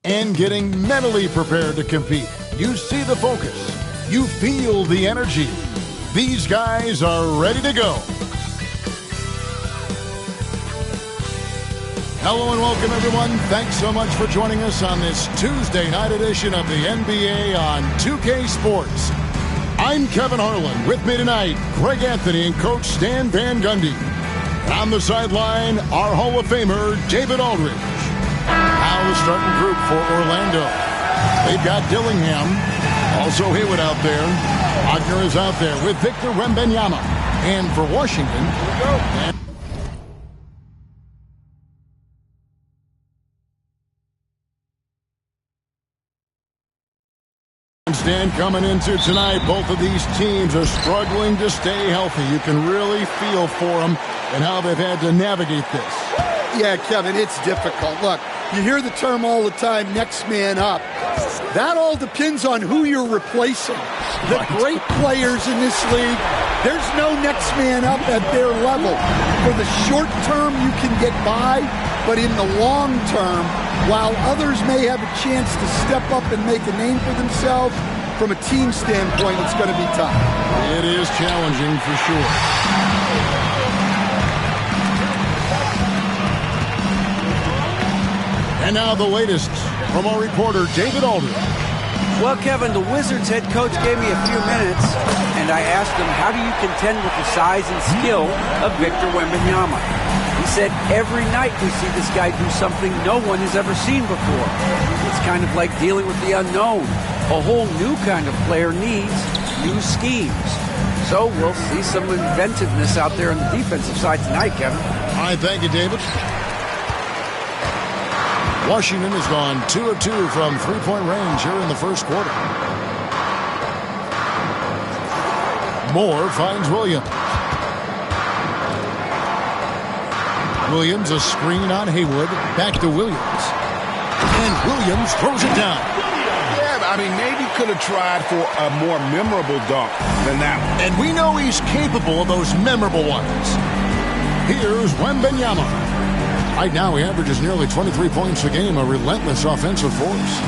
and getting mentally prepared to compete. You see the focus. You feel the energy. These guys are ready to go. Hello and welcome, everyone. Thanks so much for joining us on this Tuesday night edition of the NBA on 2K Sports. I'm Kevin Harlan. With me tonight, Greg Anthony and Coach Stan Van Gundy. On the sideline, our Hall of Famer, David Aldridge. Now the starting group for Orlando. They've got Dillingham, also Haywood out there. Wagner is out there with Victor Wembanyama. And for Washington, here we go. Stan, coming into tonight, both of these teams are struggling to stay healthy. You can really feel for them and how they've had to navigate this. Yeah, Kevin, it's difficult. Look, you hear the term all the time, next man up. That all depends on who you're replacing. The great players in this league, there's no next man up at their level. For the short term, you can get by, but in the long term, while others may have a chance to step up and make a name for themselves, from a team standpoint, it's going to be tough. It is challenging for sure. And now the latest from our reporter, David Aldridge. Well, Kevin, the Wizards head coach gave me a few minutes, and I asked him, how do you contend with the size and skill of Victor Wembanyama? He said, every night we see this guy do something no one has ever seen before. It's kind of like dealing with the unknown. A whole new kind of player needs new schemes. So we'll see some inventiveness out there on the defensive side tonight, Kevin. All right, thank you, David. Washington has gone 2 of 2 from three-point range here in the first quarter. Moore finds Williams. Williams, a screen on Haywood. Back to Williams. And Williams throws it down. Yeah, I mean, maybe could have tried for a more memorable dunk than that one. And we know he's capable of those memorable ones. Here's Wembanyama. Right now, he averages nearly 23 points a game, a relentless offensive force.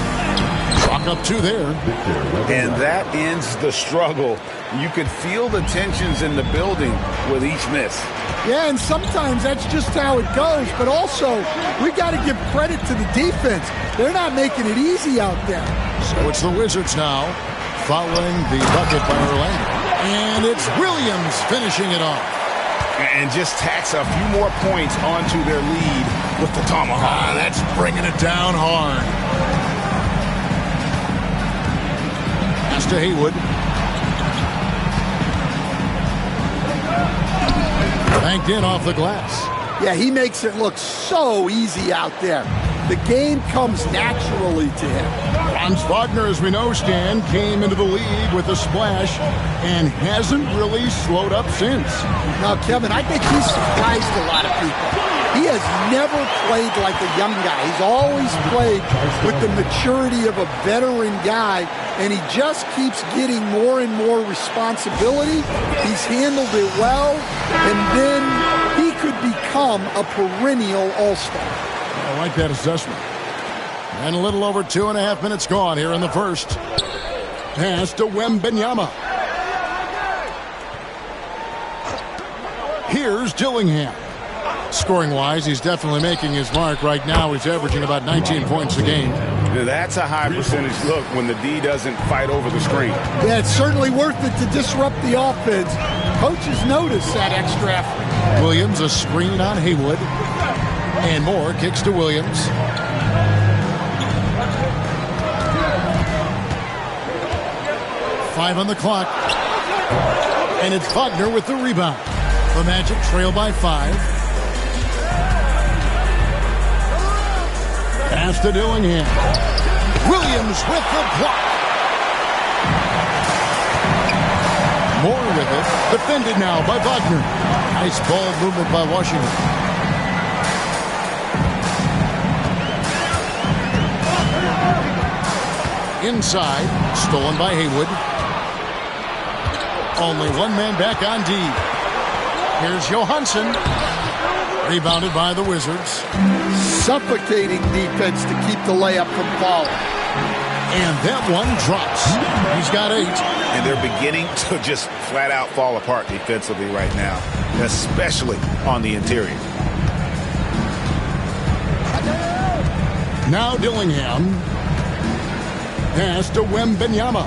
Chalk up 2 there. And that ends the struggle. You could feel the tensions in the building with each miss. Yeah, and sometimes that's just how it goes. But also, we got to give credit to the defense. They're not making it easy out there. So it's the Wizards now, following the bucket by Orlando. And it's Williams finishing it off. And just tacks a few more points onto their lead with the tomahawk. That's bringing it down hard. Pass to Haywood. Banked in off the glass. Yeah, he makes it look so easy out there. The game comes naturally to him. Franz Wagner, as we know, Stan, came into the league with a splash and hasn't really slowed up since. Now, Kevin, I think he's surprised a lot of people. He has never played like a young guy. He's always played with the maturity of a veteran guy, and he just keeps getting more and more responsibility. He's handled it well, and then he could become a perennial all-star. I like that assessment. And a little over 2.5 minutes gone here in the first. Pass to Wembanyama. Here's Dillingham. Scoring-wise, he's definitely making his mark. Right now, he's averaging about 19 points a game. That's a high percentage look when the D doesn't fight over the screen. Yeah, it's certainly worth it to disrupt the offense. Coaches notice that extra effort. Williams, a screen on Haywood. And Moore kicks to Williams. Five on the clock. And it's Wagner with the rebound. The Magic trail by 5. Pass to Dillingham. Williams with the block. Moore with it. Defended now by Wagner. Nice ball movement by Washington. Inside, stolen by Haywood. Only one man back on D. Here's Johansson. Rebounded by the Wizards. Suffocating defense to keep the layup from falling. And that one drops. He's got 8. And they're beginning to just flat out fall apart defensively right now, especially on the interior. Now Dillingham. Pass to Wembanyama.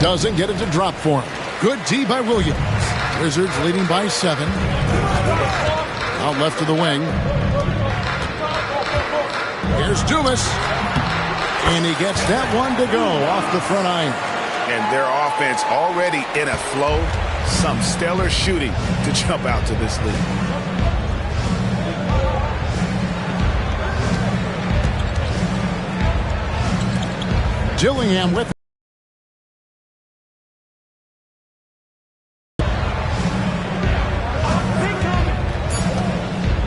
Doesn't get it to drop for him. Good D by Williams. Wizards leading by 7. Out left to the wing. Here's Dumas. And he gets that one to go off the front iron. And their offense already in a flow. Some stellar shooting to jump out to this lead. Dillingham with it.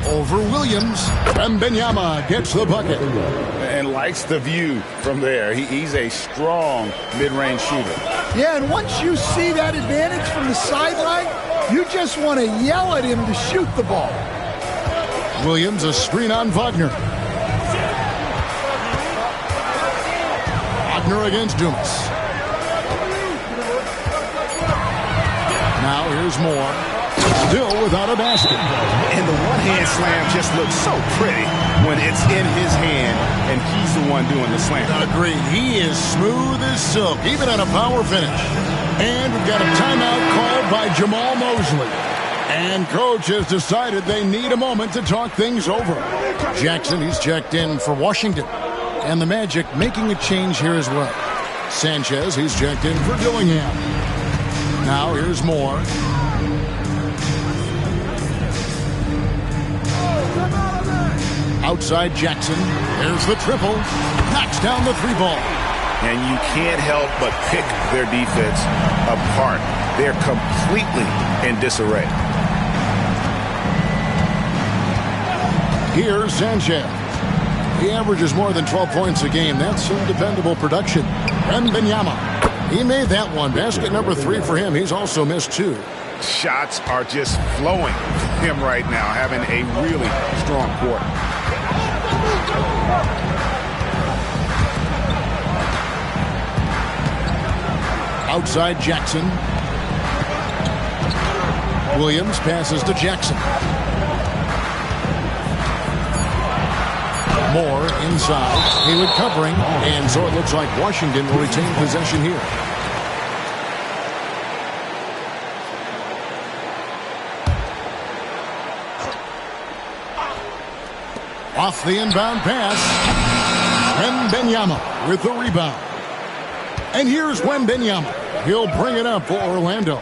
Over Williams. Wembanyama gets the bucket. And likes the view from there. He's a strong mid-range shooter. Yeah, and once you see that advantage from the sideline, you just want to yell at him to shoot the ball. Williams, a screen on Wagner. Wagner against Dumas. Now here's Moore. Still without a basket. And the one-hand slam just looks so pretty when it's in his hand and he's the one doing the slam. Agreed. He is smooth as silk, even at a power finish. And we've got a timeout called by Jamal Mosley. And coach has decided they need a moment to talk things over. Jackson, he's checked in for Washington. And the Magic making a change here as well. Sanchez, he's checked in for Dillingham. Now here's Moore. Outside Jackson. There's the triple. Knocks down the 3-ball. And you can't help but pick their defense apart. They're completely in disarray. Here's Sanchez. He averages more than 12 points a game. That's some dependable production. Wembanyama. He made that one. Basket number 3 for him. He's also missed 2. Shots are just flowing from him right now, having a really strong quarter. Outside Jackson. Williams passes to Jackson. Moore inside. Hayward covering. And so it looks like Washington will retain possession here. Off the inbound pass. Wembanyama with the rebound. And here's Wembanyama. He'll bring it up for Orlando.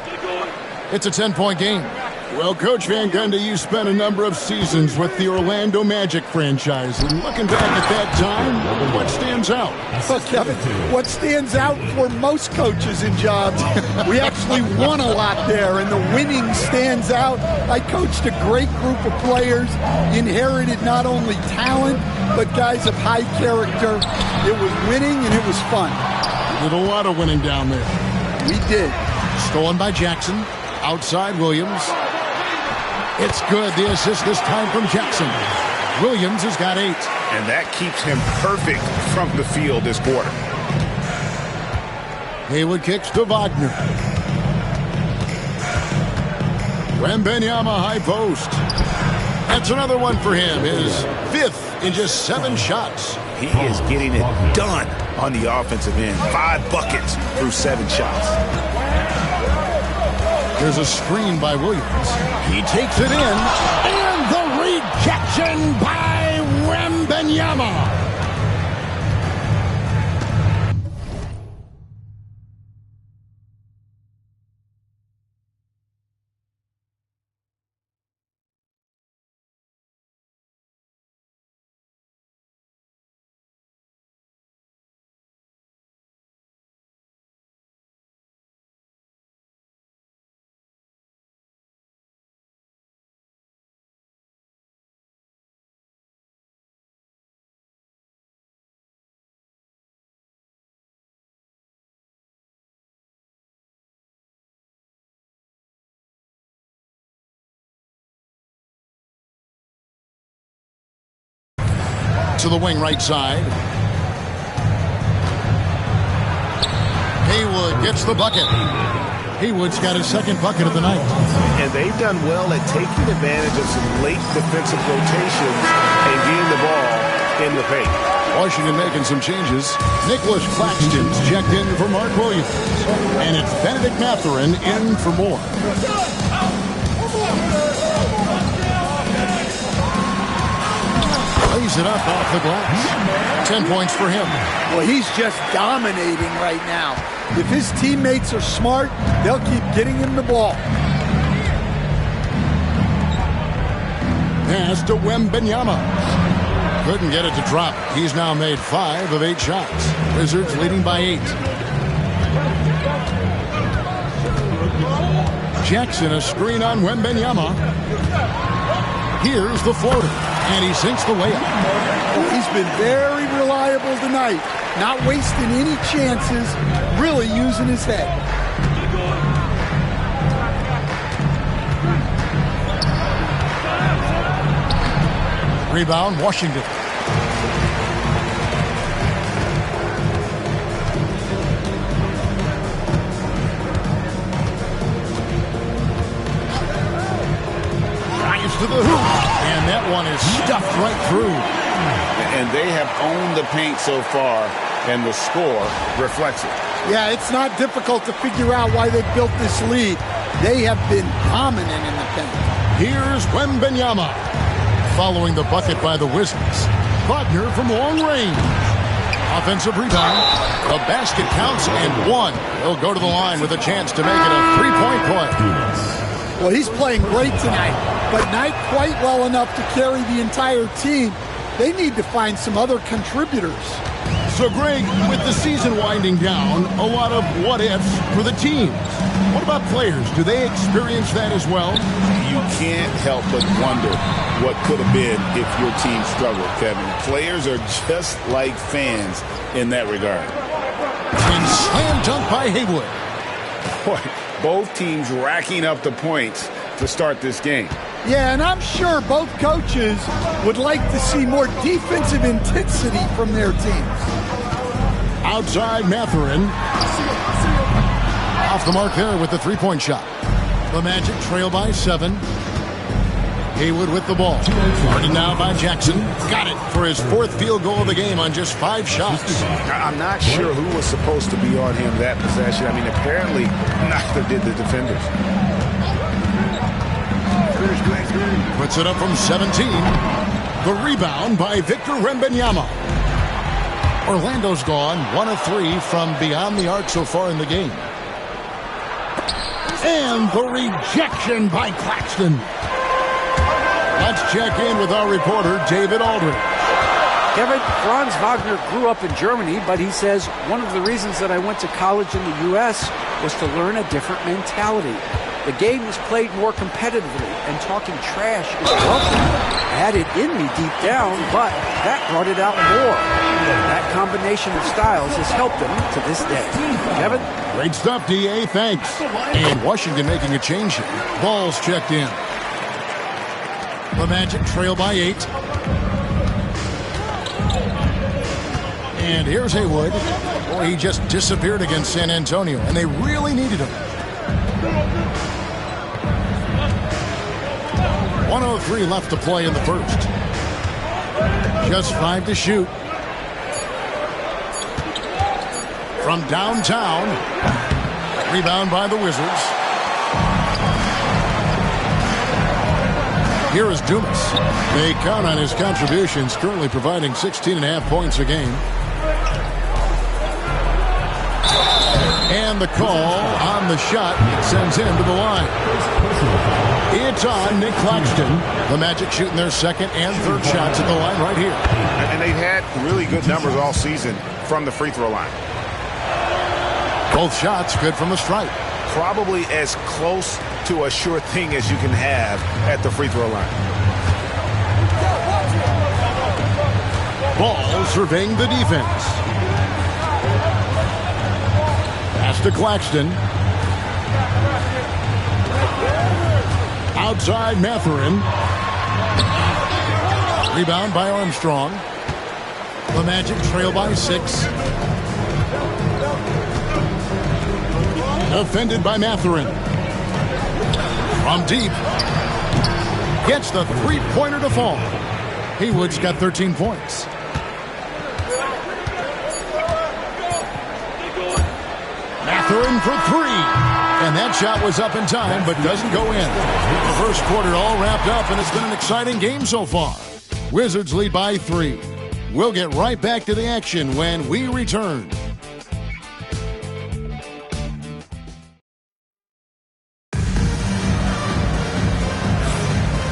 It's a 10-point game. Well, Coach Van Gundy, you spent a number of seasons with the Orlando Magic franchise. And looking back at that time, what stands out? Well, Kevin, what stands out for most coaches in jobs, we actually won a lot there, and the winning stands out. I coached a great group of players, inherited not only talent, but guys of high character. It was winning, and it was fun. You did a lot of winning down there. We did. Stolen by Jackson. Outside Williams. It's good. The assist this time from Jackson. Williams has got 8. And that keeps him perfect from the field this quarter. Hayward kicks to Wagner. Wembanyama high post. That's another one for him. His 5th in just 7 shots. He is getting it done on the offensive end. 5 buckets through 7 shots. There's a screen by Williams. He takes it in. And the rejection by Wembanyama. to the wing right side. Haywood gets the bucket. Haywood's got his second bucket of the night. And they've done well at taking advantage of some late defensive rotations and getting the ball in the paint. Washington making some changes. Nicholas Claxton's checked in for Mark Williams. And it's Benedict Mathurin in for Moore. Lays it up off the glass. 10 points for him. Well, he's just dominating right now. If his teammates are smart, they'll keep getting him the ball. Pass to Wembanyama. Couldn't get it to drop. He's now made 5 of 8 shots. Wizards leading by 8. Jackson, a screen on Wembanyama. Here's the floater, and he sinks the layup. He's been very reliable tonight, not wasting any chances, really using his head. Rebound, Washington. Drives to the hoop, and that one is stuffed right through. And they have owned the paint so far, and the score reflects it. Yeah, it's not difficult to figure out why they built this lead. They have been dominant in the paint. Here's Wembanyama. Following the bucket by the Wizards. Wagner from long range. Offensive rebound. The basket counts and 1. He'll go to the line with a chance to make it a 3-point play. Well, he's playing great tonight, but not quite well enough to carry the entire team. They need to find some other contributors. So, Greg, with the season winding down, a lot of what-ifs for the teams. What about players? Do they experience that as well? You can't help but wonder what could have been if your team struggled, Kevin. Players are just like fans in that regard. And slam dunk by Haywood. Boy, both teams racking up the points to start this game. Yeah, and I'm sure both coaches would like to see more defensive intensity from their teams. Outside Mathurin. Off the mark there with the 3-point shot. The Magic trail by 7. Haywood with the ball. Guarded now by Jackson. Got it for his 4th field goal of the game on just 5 shots. I'm not sure who was supposed to be on him that possession. I mean, apparently neither did the defenders. Puts it up from 17. The rebound by Victor Wembanyama. Orlando's gone 1 of 3 from beyond the arc so far in the game. And the rejection by Claxton. Let's check in with our reporter, David Aldridge. Kevin, Franz Wagner grew up in Germany, but he says one of the reasons that I went to college in the U.S. was to learn a different mentality. The game is played more competitively, and talking trash is welcome. I had it in me deep down, but that brought it out more. That combination of styles has helped them to this day. Kevin? Great stuff, D.A. Thanks. And Washington making a change here. Ball's checked in. The Magic trail by 8. And here's Haywood. Boy, he just disappeared against San Antonio, and they really needed him. 1:03 left to play in the first. Just 5 to shoot. From downtown. Rebound by the Wizards. Here is Dumas. They count on his contributions, currently providing 16.5 points a game. And the call on the shot sends him to the line. It's on Nick Claxton. The Magic shooting their second and third shots at the line right here. And they've had really good numbers all season from the free throw line. Both shots good from the stripe. Probably as close to a sure thing as you can have at the free throw line. Ball surveying the defense. Pass to Claxton. Outside Mathurin. Rebound by Armstrong. The Magic trail by 6. Defended by Mathurin. From deep. Gets the three-pointer to fall. Haywood's got 13 points. Mathurin for 3. And that shot was up in time, but doesn't go in. The first quarter all wrapped up, and it's been an exciting game so far. Wizards lead by 3. We'll get right back to the action when we return.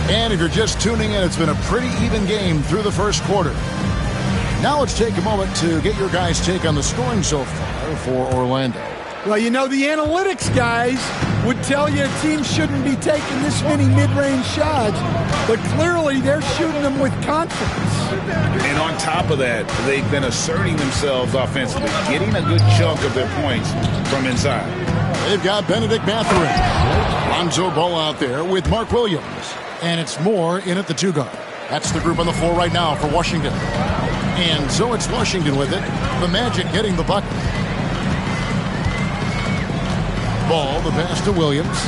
And if you're just tuning in, it's been a pretty even game through the first quarter. Now let's take a moment to get your guys' take on the scoring so far for Orlando. Well, you know, the analytics guys would tell you a team shouldn't be taking this many mid-range shots, but clearly they're shooting them with confidence. And on top of that, they've been asserting themselves offensively, getting a good chunk of their points from inside. They've got Benedict Mathurin. Lonzo Ball out there with Mark Williams. And it's Moore in at the 2 guard. That's the group on the floor right now for Washington. And so it's Washington with it. The Magic getting the bucket. Ball, the pass to Williams.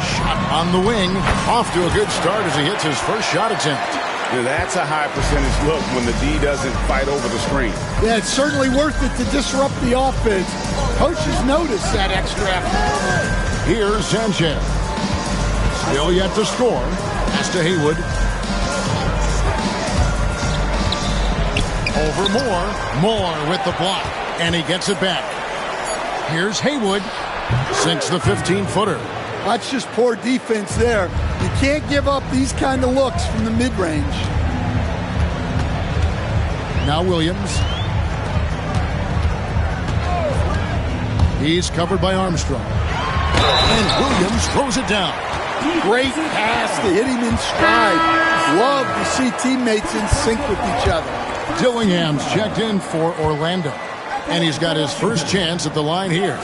Shot on the wing. Off to a good start as he hits his first shot attempt. Yeah, that's a high percentage look when the D doesn't fight over the screen. Yeah, it's certainly worth it to disrupt the offense. Coaches notice that extra effort. Here's Sanchez. Still yet to score. Pass to Haywood. Over Moore. Moore with the block. And he gets it back. Here's Haywood. Sinks the 15-footer. That's just poor defense there. You can't give up these kind of looks from the mid-range. Now Williams. He's covered by Armstrong. And Williams throws it down. Great pass to hit him in stride. Love to see teammates in sync with each other. Dillingham's checked in for Orlando. And he's got his first chance at the line here.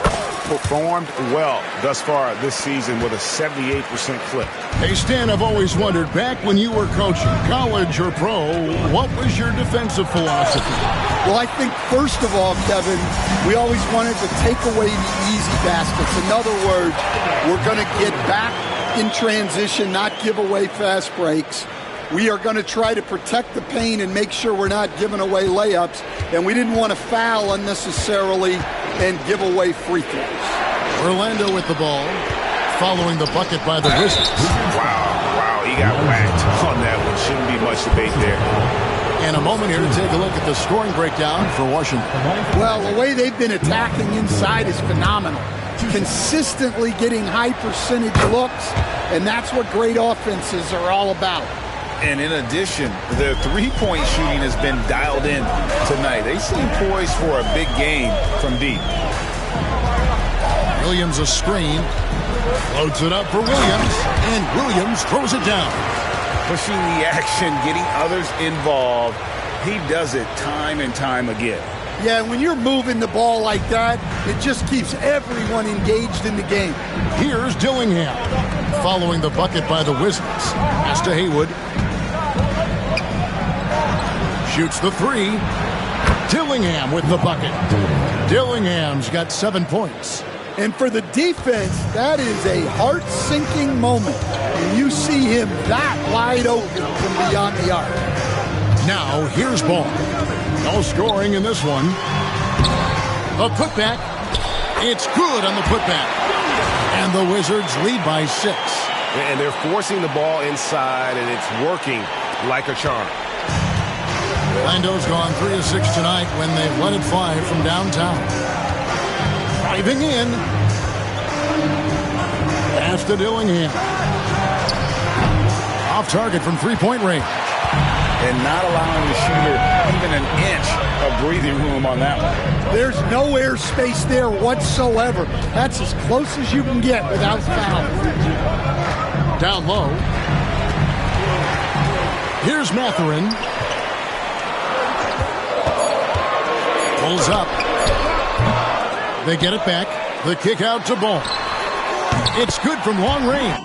Performed well thus far this season with a 78% clip. Hey, Stan, I've always wondered, back when you were coaching, college or pro, what was your defensive philosophy? Well, I think, first of all, Kevin, we always wanted to take away the easy baskets. In other words, we're going to get back in transition, not give away fast breaks. We are going to try to protect the paint and make sure we're not giving away layups. And we didn't want to foul unnecessarily and give away free throws. Orlando with the ball, following the bucket by the Wizards. Wow, he got whacked on that one. Shouldn't be much debate there. And a moment here to take a look at the scoring breakdown for Washington. Well, the way they've been attacking inside is phenomenal. Consistently getting high percentage looks, and that's what great offenses are all about. And in addition, their three-point shooting has been dialed in tonight. They seem poised for a big game from deep. Williams a screen. Loads it up for Williams. And Williams throws it down. Pushing the action, getting others involved. He does it time and time again. Yeah, when you're moving the ball like that, it just keeps everyone engaged in the game. Here's Dillingham. Following the bucket by the Wizards. Pass to Haywood. Shoots the 3. Dillingham with the bucket. Dillingham's got 7 points. And for the defense, that is a heart-sinking moment. And you see him that wide open from beyond the arc. Now, here's Ball. No scoring in this one. The putback. It's good on the putback. And the Wizards lead by 6. And they're forcing the ball inside, and it's working like a charm. Orlando's gone 3 of 6 tonight when they've let it fly from downtown. Driving in. Pass to Dillingham. Off target from three-point range. And not allowing the shooter even an inch of breathing room on that one. There's no air space there whatsoever. That's as close as you can get without foul. Down low. Here's Mathurin. Pulls up. They get it back. The kick out to Ball. It's good from long range.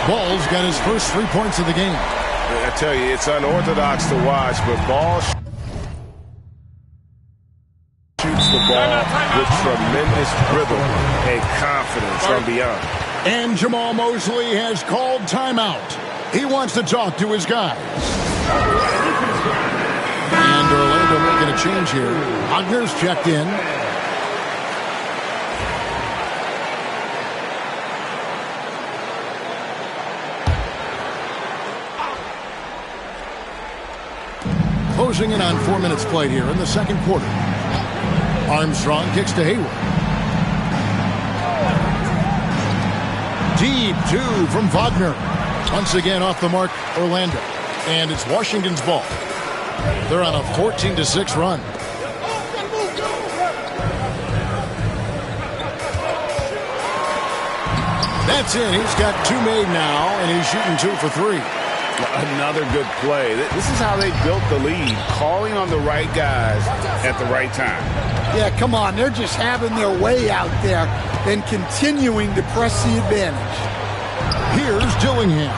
Ball's got his first 3 points of the game. I tell you, it's unorthodox to watch, but Ball shoots the ball with tremendous rhythm and confidence from beyond. And Jamal Mosley has called timeout. He wants to talk to his guys. And Orlando making a change here. Wagner's checked in. Closing in on 4 minutes played here in the second quarter. Armstrong kicks to Hayward. Deep two from Wagner. Once again off the mark, Orlando. And it's Washington's ball. They're on a 14-6 run. That's in. He's got 2 made now, and he's shooting 2 for 3. Another good play. This is how they built the lead, calling on the right guys at the right time. Yeah, come on. They're just having their way out there and continuing to press the advantage. Here's Dillingham.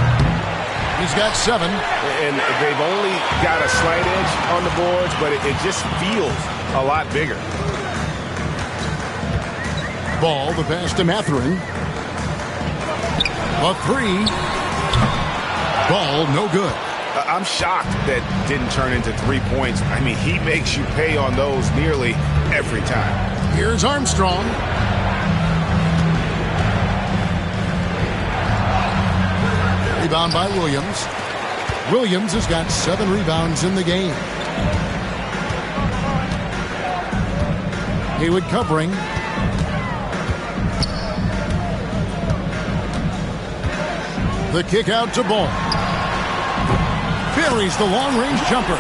He's got 7. And they've only got a slight edge on the boards, but it just feels a lot bigger. Ball, the pass to Mathurin. A 3. Ball, no good. I'm shocked that didn't turn into 3 points. I mean, he makes you pay on those nearly every time. Here's Armstrong. Rebound by Williams. Williams has got 7 rebounds in the game. Hayward covering. The kick out to Ball. Buries the long-range jumper.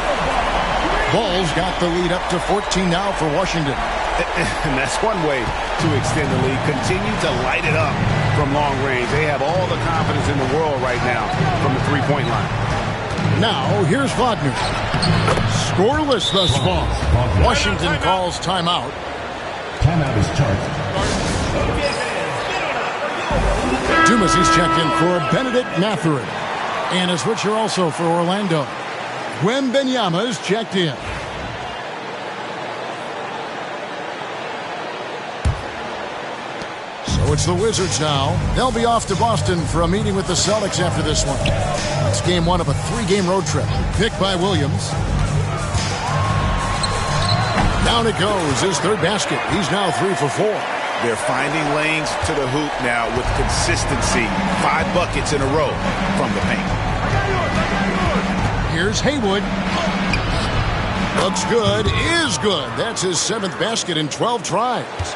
Ball's got the lead up to 14 now for Washington. And that's one way to extend the lead. Continue to light it up from long range. They have all the confidence in the world right now from the three-point line. Now, here's Wagner. Scoreless thus far. Washington calls timeout. Timeout is charged. Dumas is checked in for Benedict Mathurin. And a switcher also for Orlando. Wembanyama is checked in. So it's the Wizards now. They'll be off to Boston for a meeting with the Celtics after this one. It's game 1 of a 3-game road trip. Picked by Williams. Down it goes. His 3rd basket. He's now 3 for 4. They're finding lanes to the hoop now with consistency. 5 buckets in a row from the paint. Here's Haywood. Looks good. Is good. That's his 7th basket in 12 tries.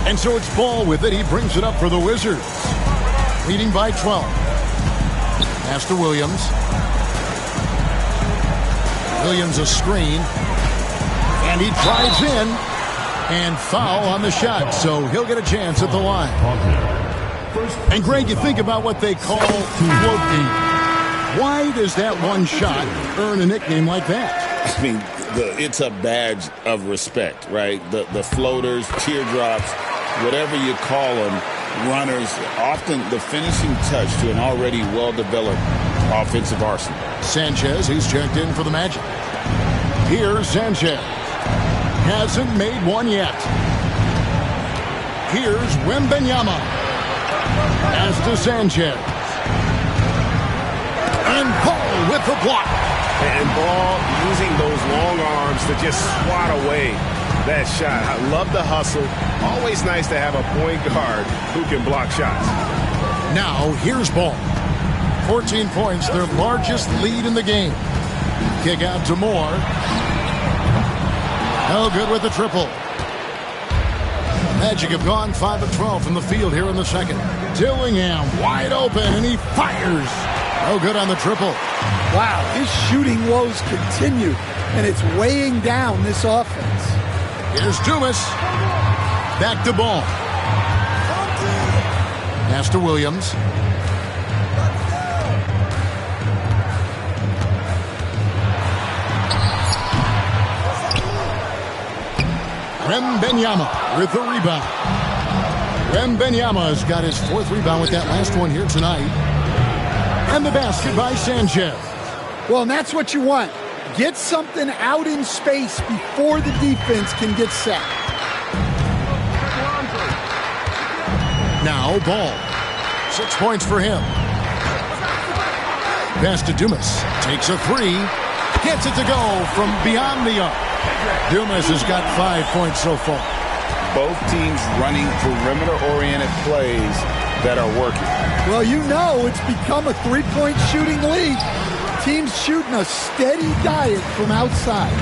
And so it's Ball with it. He brings it up for the Wizards. Leading by 12. Pass to Williams. Williams a screen. And he drives in. And foul on the shot. So he'll get a chance at the line. And Greg, you think about what they call floating. Why does that one shot earn a nickname like that? I mean, it's a badge of respect, right? The floaters, teardrops, whatever you call them, runners, often the finishing touch to an already well-developed offensive arsenal. Sanchez, he's checked in for the Magic. Here's Sanchez. Hasn't made one yet. Here's Wembanyama. Pass to Sanchez. And Ball with the block. And Ball using those long arms to just swat away that shot. I love the hustle. Always nice to have a point guard who can block shots. Now, here's Ball. 14 points, their largest lead in the game. Kick out to Moore. No good with the triple. Magic have gone 5 of 12 from the field here in the second. Dillingham wide open, and he fires. No good on the triple. Wow, his shooting woes continue, and it's weighing down this offense. Here's Dumas. Back to Ball. Pass to Williams. Wembanyama with the rebound. Wembanyama's got his 4th rebound with that last one here tonight. And the basket by Sanchez. Well, and that's what you want. Get something out in space before the defense can get set. Now Ball. 6 points for him. Pass to Dumas. Takes a 3. Gets it to go from beyond the arc. Dumas has got 5 points so far. Both teams running perimeter-oriented plays that are working. Well, you know it's become a 3-point shooting league. Teams shooting a steady diet from outside.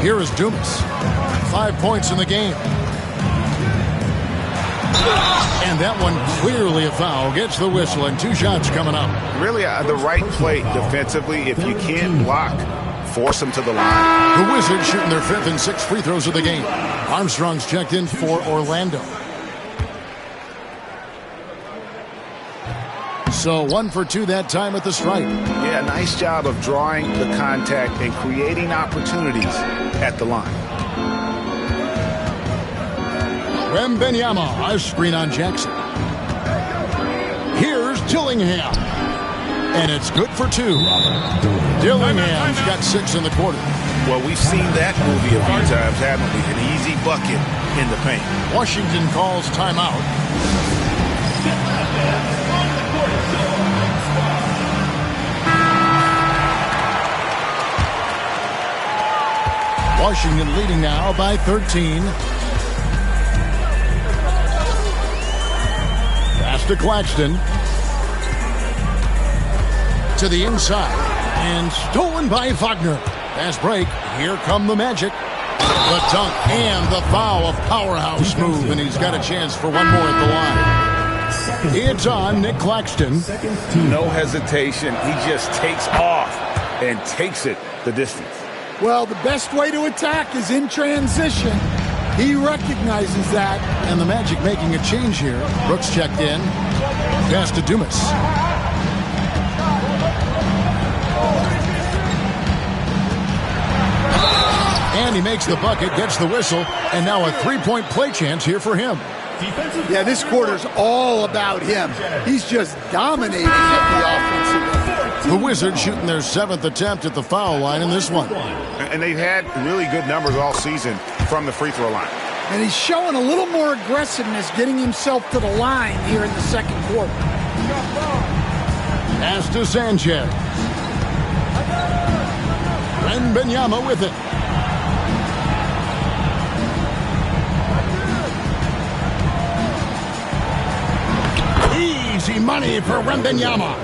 Here is Dumas. 5 points in the game. And that one clearly a foul. Gets the whistle and 2 shots coming up. Really the right play defensively. If you can't block, force them to the line. The Wizards shooting their 5th and 6th free throws of the game. Armstrong's checked in for Orlando. So 1 for 2 that time at the stripe. Yeah, nice job of drawing the contact and creating opportunities at the line. Wembanyama, a screen on Jackson. Here's Dillingham. And it's good for 2. Dillingham's got 6 in the quarter. Well, we've seen that movie a few times, haven't we? An easy bucket in the paint. Washington calls timeout. Washington leading now by 13. Pass to Claxton. To the inside. And stolen by Wagner. Fast break. Here come the Magic. The dunk and the foul. A powerhouse move. And he's got a chance for one more at the line. It's on Nick Claxton. No hesitation. He just takes off and takes it the distance. Well, the best way to attack is in transition. He recognizes that. And the Magic making a change here. Brooks checked in. Pass to Dumas. And he makes the bucket, gets the whistle, and now a 3-point play chance here for him. Yeah, this quarter's all about him. He's just dominating at the offensive end. The Wizards shooting their 7th attempt at the foul line in this one. And they've had really good numbers all season from the free throw line. And he's showing a little more aggressiveness getting himself to the line here in the 2nd quarter. Pass to Sanchez. Wembanyama with it. Easy money for Wembanyama.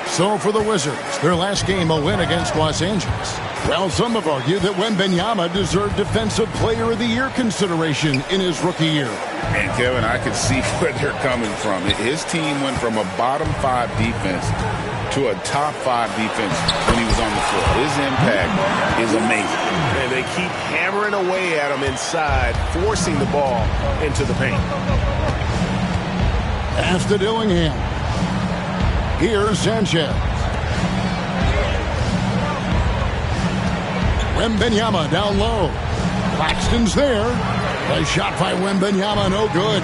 So for the Wizards, their last game a win against Los Angeles. Well, some have argued that Wembanyama deserved Defensive Player of the Year consideration in his rookie year. And Kevin, I can see where they're coming from. His team went from a bottom 5 defense to a top 5 defense when he was on the floor. His impact is amazing. And they keep hammering away at him inside, forcing the ball into the paint. Pass to Dillingham. Here's Sanchez. Wembanyama down low. Claxton's there. The shot by Wembanyama, no good.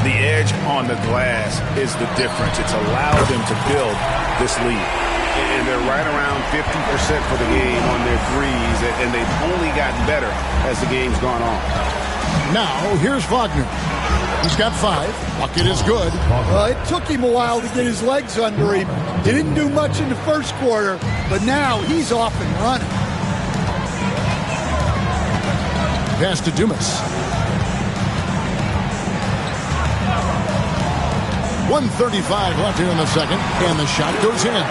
The edge on the glass is the difference. It's allowed them to build this lead. And they're right around 50% for the game on their threes, and they've only gotten better as the game's gone on. Now, here's Wagner. He's got 5. Bucket is good. Well, it took him a while to get his legs under him. He didn't do much in the 1st quarter, but now he's off and running. Pass to Dumas. 1:35 left here in the 2nd, and the shot goes in.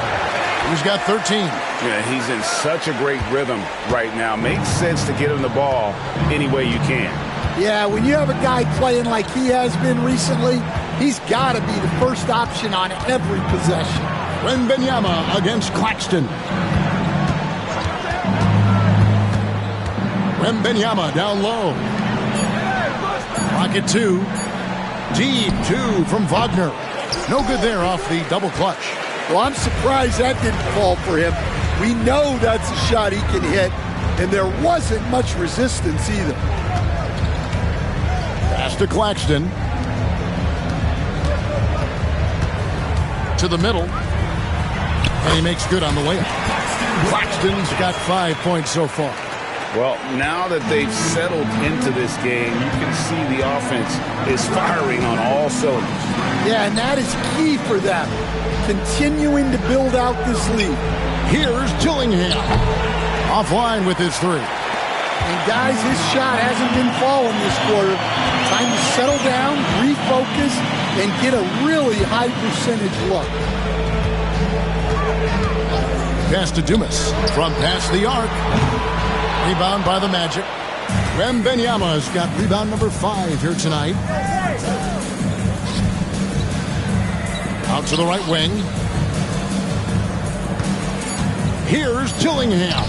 He's got 13. Yeah, he's in such a great rhythm right now. Makes sense to get him the ball any way you can. Yeah, when you have a guy playing like he has been recently, he's got to be the first option on every possession. Wembanyama against Claxton. Wembanyama down low. Pocket 2. Deep 2 from Wagner. No good there off the double clutch. Well, I'm surprised that didn't fall for him. We know that's a shot he can hit. and there wasn't much resistance either. Pass to Claxton. To the middle. And he makes good on the layup. Claxton's got 5 points so far. Well, now that they've settled into this game, you can see the offense is firing on all cylinders. Yeah, and that is key for them, continuing to build out this lead. Here's Dillingham. Offline with his three. And guys, his shot hasn't been falling this quarter. Time to settle down, refocus, and get a really high percentage look. Pass to Dumas from past the arc. Rebound by the Magic. Wembanyama's got rebound number 5 here tonight. Out to the right wing. Here's Dillingham.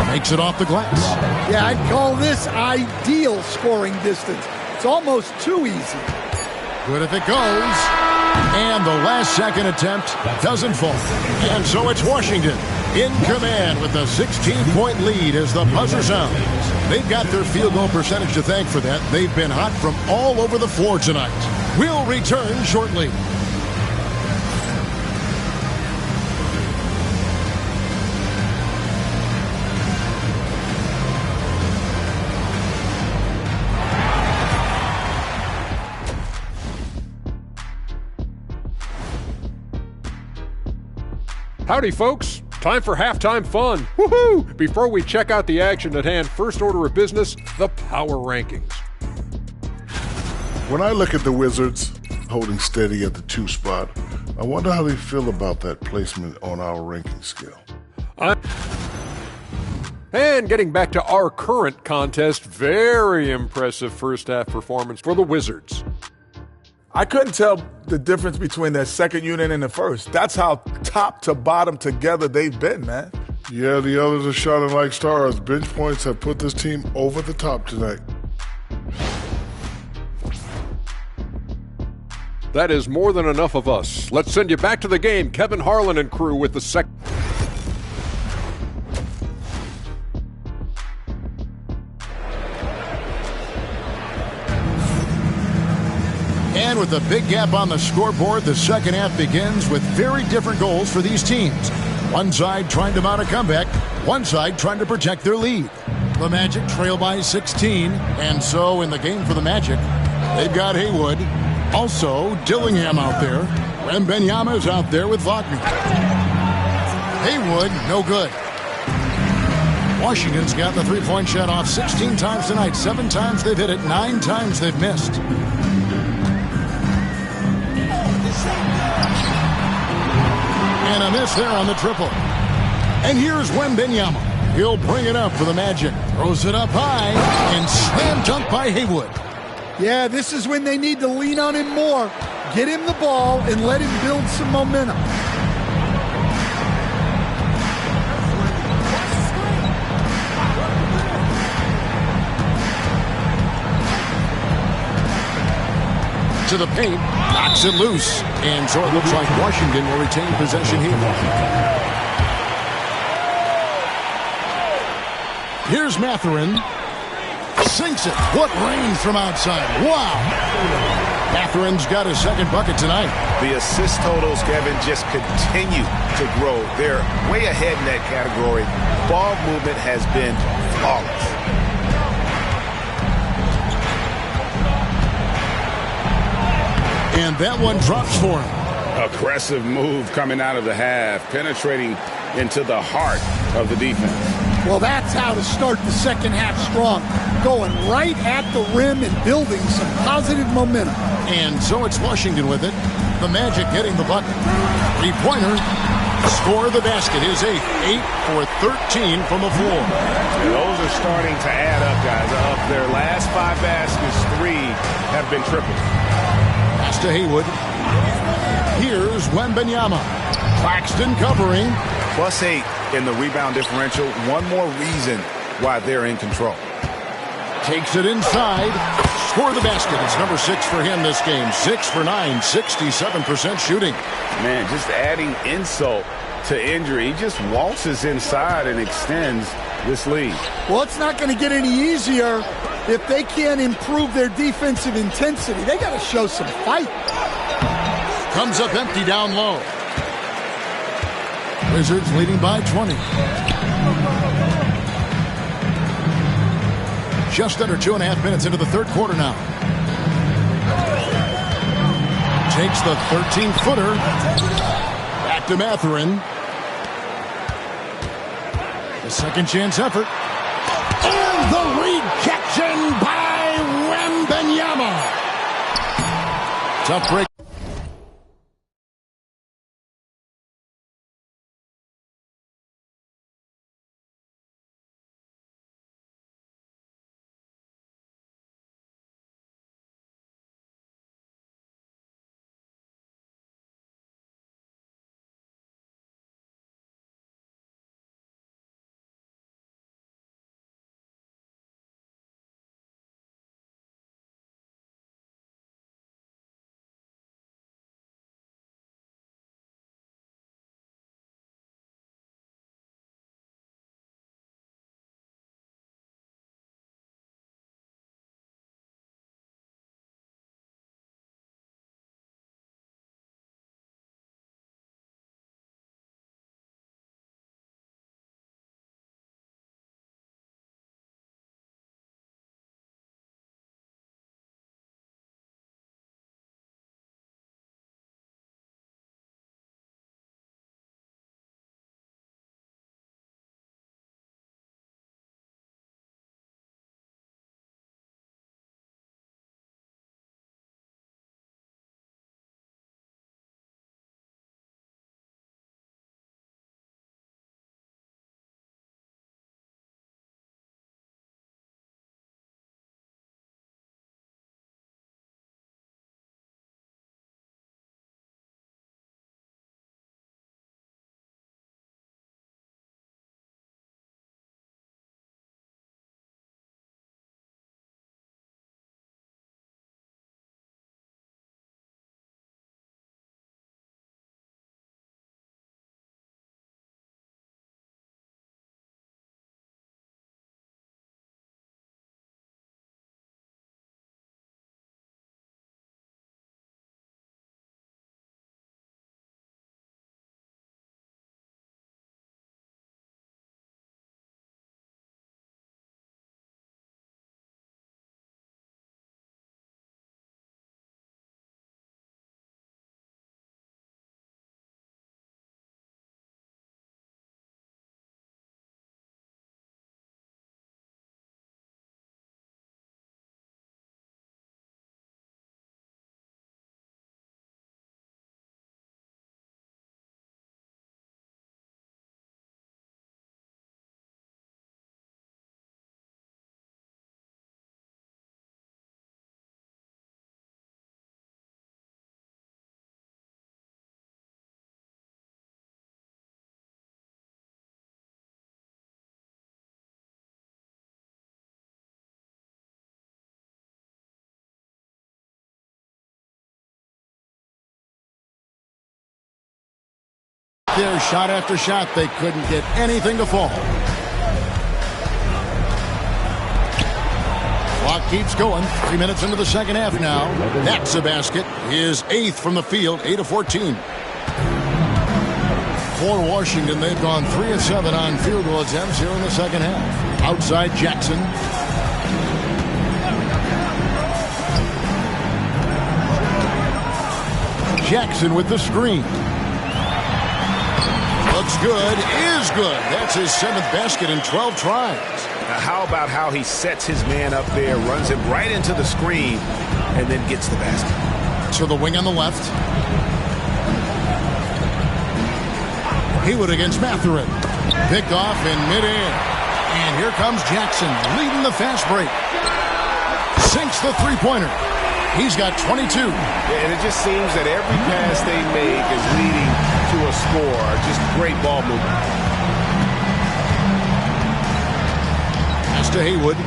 Makes it off the glass. Yeah, I'd call this ideal scoring distance. It's almost too easy. Good if it goes. And the last second attempt doesn't fall. And so it's Washington in command with a 16-point lead as the buzzer sounds. They've got their field goal percentage to thank for that. They've been hot from all over the floor tonight. We'll return shortly. Howdy, folks. Time for halftime fun. Woohoo! Before we check out the action at hand, first order of business, the power rankings. When I look at the Wizards holding steady at the 2 spot, I wonder how they feel about that placement on our ranking scale. And getting back to our current contest, very impressive first half performance for the Wizards. I couldn't tell the difference between their second unit and the first. That's how top to bottom together they've been, man. Yeah, the others are shining like stars. Bench points have put this team over the top tonight. That is more than enough of us. Let's send you back to the game. Kevin Harlan and crew with the second. And with a big gap on the scoreboard, the second half begins with very different goals for these teams. One side trying to mount a comeback, one side trying to protect their lead. The Magic trail by 16, and so in the game for the Magic, they've got Haywood. Also, Dillingham out there. Wembanyama's out there with Wagner. Haywood, no good. Washington's got the three-point shot off 16 times tonight. 7 times they've hit it, 9 times they've missed. And a miss there on the triple. And here's Wembanyama. He'll bring it up for the Magic. Throws it up high and slam dunk by Haywood. Yeah, this is when they need to lean on him more. Get him the ball and let him build some momentum. To the paint, knocks it loose. And so it looks like Washington will retain possession here. Here's Mathurin. Sinks it. What range from outside. Wow. Mathurin's got his second bucket tonight. The assist totals, Kevin, just continue to grow. They're way ahead in that category. Ball movement has been flawless. And that one drops for him. Aggressive move coming out of the half, penetrating into the heart of the defense. Well, that's how to start the second half strong. Going right at the rim and building some positive momentum. And so it's Washington with it. The Magic getting the bucket. Three-pointer. Score the basket. His 8th. 8 for 13 from the floor. And those are starting to add up, guys. Of their last 5 baskets, 3 have been triples. Pass to Haywood. Here's Wembanyama. Claxton covering. +8 in the rebound differential. One more reason why they're in control. Takes it inside. Score the basket. It's number 6 for him this game. 6 for 9. 67% shooting. Man, just adding insult to injury. He just waltzes inside and extends this lead. Well, it's not going to get any easier if they can't improve their defensive intensity. They got to show some fight. Comes up empty down low. Wizards leading by 20. Just under 2.5 minutes into the third quarter now. Takes the 13-footer. Back to Mathurin. The second chance effort. And the rejection by Wembanyama. Tough break. There, shot after shot, they couldn't get anything to fall. Clock keeps going. 3 minutes into the second half now. That's a basket. His 8th from the field, 8 of 14. For Washington, they've gone 3 of 7 on field goal attempts here in the second half. Outside Jackson. Jackson with the screen. Looks good, is good. That's his 7th basket in 12 tries. Now how about how he sets his man up there, runs him right into the screen, and then gets the basket. To the wing on the left. Haywood against Mathurin. Picked off in midair. And here comes Jackson leading the fast break. Sinks the three-pointer. He's got 22. Yeah, and it just seems that every pass they make is leading to a score. Just great ball movement. Pass to Haywood.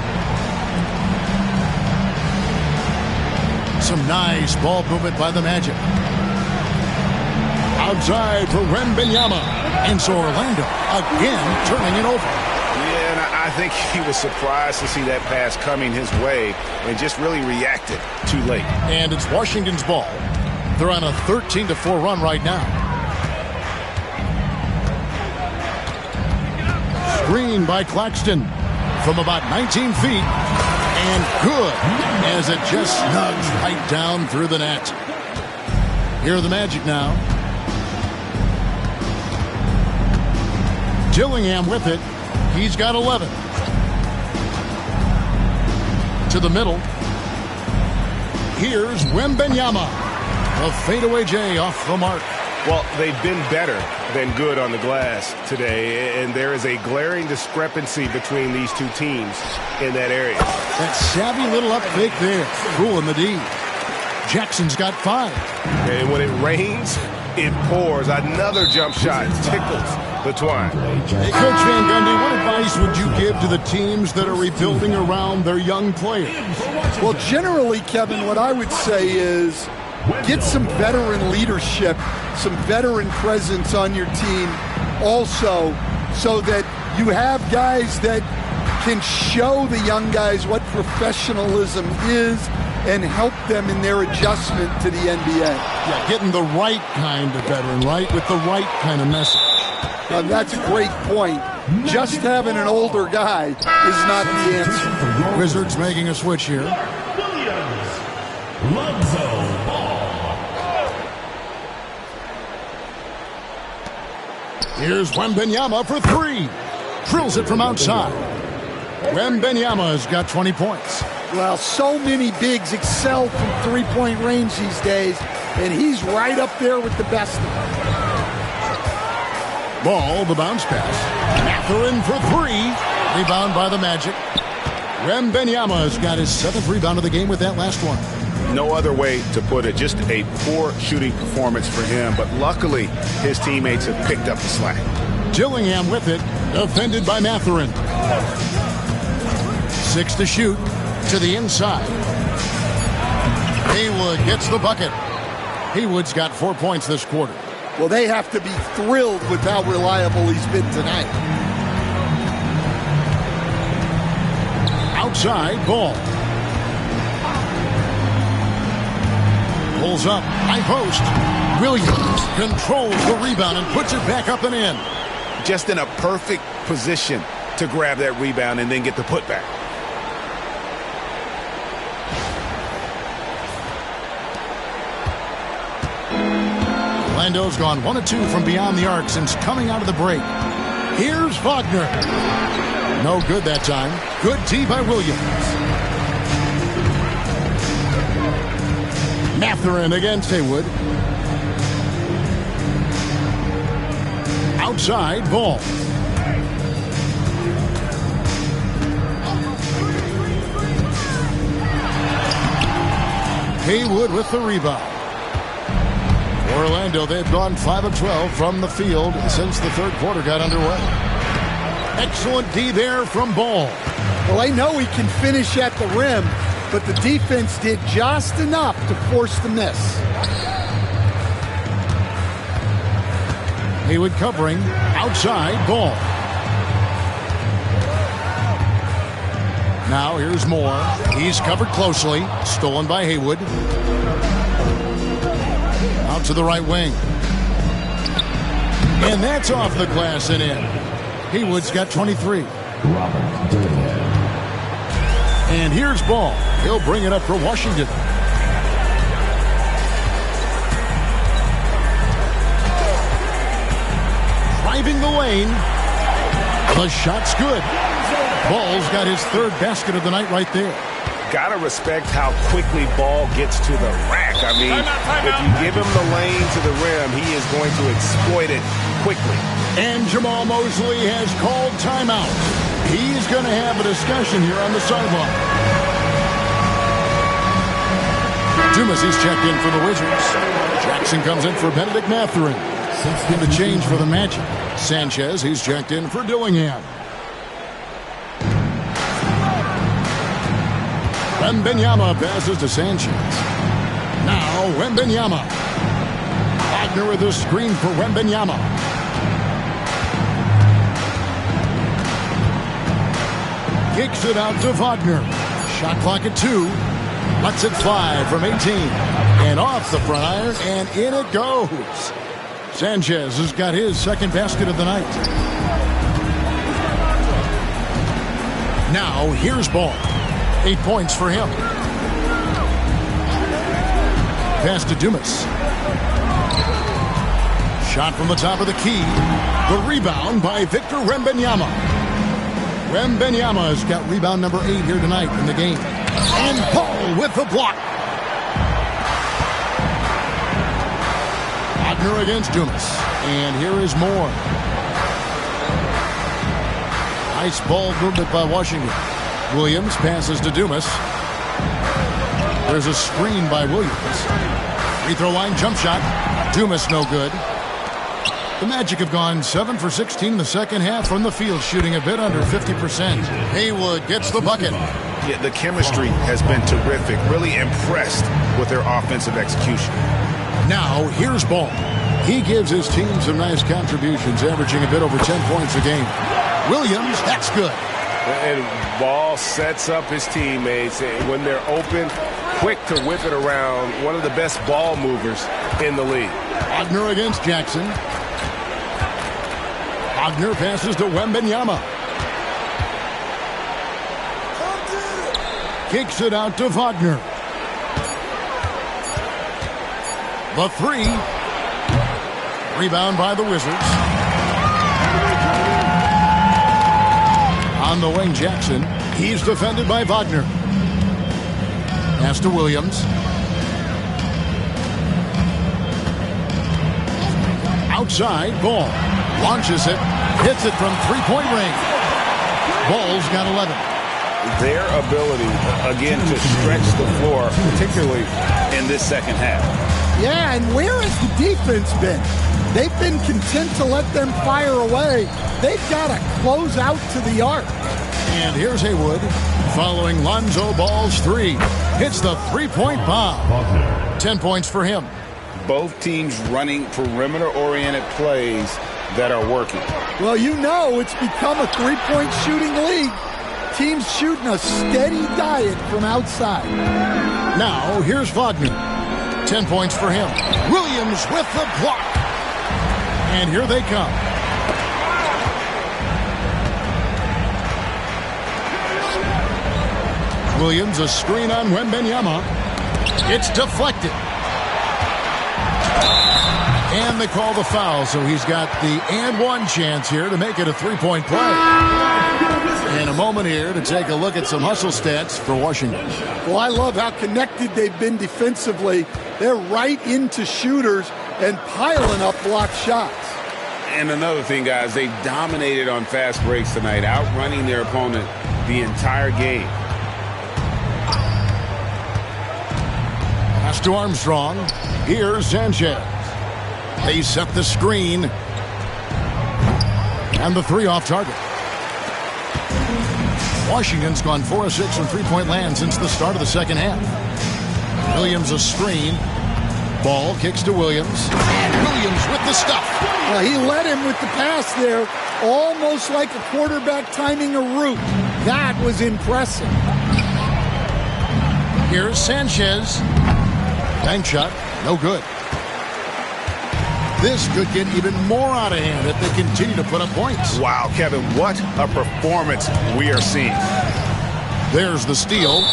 Some nice ball movement by the Magic. Outside for Wembanyama. And so Orlando again turning it over. Yeah, and I think he was surprised to see that pass coming his way and just really reacted too late. And it's Washington's ball. They're on a 13-4 run right now. Screen by Claxton from about 19 feet. And good as it just snugs right down through the net. Here are the Magic now. Dillingham with it. He's got 11. To the middle. Here's Wembanyama. A fadeaway J off the mark. Well, they've been better than good on the glass today, and there is a glaring discrepancy between these two teams in that area. That savvy little up fake there. Cool in the D. Jackson's got 5. And when it rains, it pours. Another jump shot tickles the twine. Hey, Coach Van Gundy, what advice would you give to the teams that are rebuilding around their young players? Well, generally, Kevin, what I would say is get some veteran leadership, some veteran presence on your team also, so that you have guys that can show the young guys what professionalism is and help them in their adjustment to the NBA. Yeah, getting the right kind of veteran, right, with the right kind of message. That's a great point. Just having an older guy is not the answer. Wizards making a switch here. Here's Wembanyama for 3. Drills it from outside. Wembanyama's got 20 points. Well, so many bigs excel from three-point range these days, and he's right up there with the best of them. Ball, the bounce pass. Mathurin for 3. Rebound by the Magic. Wembanyama's got his 7th rebound of the game with that last one. No other way to put it. Just a poor shooting performance for him, but luckily his teammates have picked up the slack. Dillingham with it, defended by Mathurin. 6 to shoot, to the inside. Haywood gets the bucket. Haywood's got 4 points this quarter. Well, they have to be thrilled with how reliable he's been tonight. Outside, ball. Pulls up, high post. Williams controls the rebound and puts it back up and in. Just in a perfect position to grab that rebound and then get the putback. Orlando's gone 1 of 2 from beyond the arc since coming out of the break. Here's Wagner. No good that time. Good D by Williams. Mathurin against Haywood. Outside, ball. Haywood with the rebound. Orlando, they've gone 5 of 12 from the field since the third quarter got underway. Excellent D there from Ball. Well, I know he can finish at the rim, but the defense did just enough to force the miss. Haywood covering, outside, Ball. Now here's Moore. He's covered closely, stolen by Haywood. Out to the right wing. And that's off the glass and in. Haywood's got 23. And here's Ball. He'll bring it up for Washington. Driving the lane. The shot's good. Ball's got his 3rd basket of the night right there. Gotta respect how quickly Ball gets to the rack. I mean, if you give him the lane to the rim, he is going to exploit it quickly. And Jamal Mosley has called timeout. He's going to have a discussion here on the sideline. Dumas, he's checked in for the Wizards. Jackson comes in for Benedict Mathurin. And the change for the Magic. Sanchez, he's checked in for Dillingham. Wembanyama passes to Sanchez. Now Wembanyama. Wagner with a screen for Wembanyama. Kicks it out to Wagner. Shot clock at 2. Lets it fly from 18. And off the front iron, and in it goes. Sanchez has got his second basket of the night. Now, here's Ball. 8 points for him. Pass to Dumas. Shot from the top of the key. The rebound by Victor Wembanyama. Wembanyama has got rebound number 8 here tonight in the game. And Ball with the block. Wagner against Dumas. And here is Moore. Nice ball movement by Washington. Williams passes to Dumas. There's a screen by Williams. Free throw line jump shot. Dumas no good. The Magic have gone 7 for 16 in the second half from the field, shooting a bit under 50%. Haywood gets the bucket. Yeah, the chemistry has been terrific. Really impressed with their offensive execution. Now, here's Ball. He gives his team some nice contributions, averaging a bit over 10 points a game. Williams, that's good. And Ball sets up his teammates when they're open, quick to whip it around. One of the best ball movers in the league. Wagner against Jackson. Wagner passes to Wembanyama. Kicks it out to Wagner. The 3. Rebound by the Wizards. On the wing, Jackson. He's defended by Wagner. Pass to Williams. Outside, Ball. Launches it. Hits it from three-point range. Ball's got 11. Their ability, again, to stretch the floor, particularly in this second half. Yeah, and where has the defense been? They've been content to let them fire away. They've got to close out to the arc. And here's Haywood following Lonzo Ball's 3. Hits the three-point bomb. 10 points for him. Both teams running perimeter-oriented plays that are working. Well, you know it's become a three-point shooting league. Teams shooting a steady diet from outside. Now, here's Wagner. 10 points for him. Williams with the block. And here they come. Williams, a screen on Wembanyama. It's deflected. And they call the foul, so he's got the and one chance here to make it a three-point play. And a moment here to take a look at some hustle stats for Washington. Well, I love how connected they've been defensively. They're right into shooters and piling up block shots. And another thing, guys, they dominated on fast breaks tonight, outrunning their opponent the entire game. Pass to Armstrong. Here's Sanchez. They set the screen. And the 3 off target. Washington's gone 4 of 6 from three-point land since the start of the second half. Williams a screen. Ball kicks to Williams. And Williams with the stuff. Well, he led him with the pass there, almost like a quarterback timing a route. That was impressive. Here's Sanchez. Bank shot, no good. This could get even more out of hand if they continue to put up points. Wow, Kevin, what a performance we are seeing. There's the steal,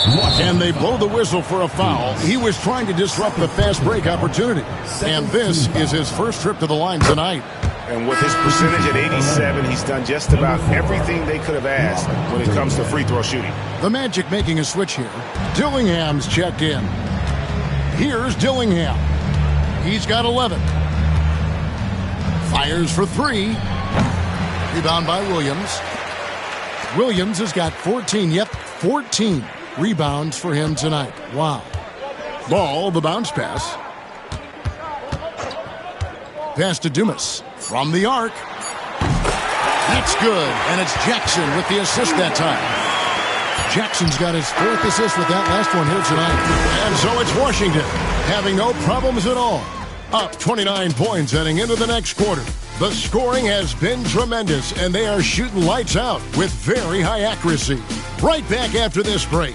and they blow the whistle for a foul. He was trying to disrupt the fast break opportunity, and this is his first trip to the line tonight. And with his percentage at 87, he's done just about everything they could have asked when it comes to free throw shooting. The Magic making a switch here. Dillingham's checked in. Here's Dillingham. He's got 11. Fires for 3. Rebound by Williams. Williams has got 14. Yep, 14 rebounds for him tonight. Wow. Ball, the bounce pass. Pass to Dumas from the arc. That's good, and it's Jackson with the assist that time. Jackson's got his 4th assist with that last one here tonight. And so it's Washington having no problems at all up 29 points heading into the next quarter. The scoring has been tremendous, and they are shooting lights out with very high accuracy. Right back after this break.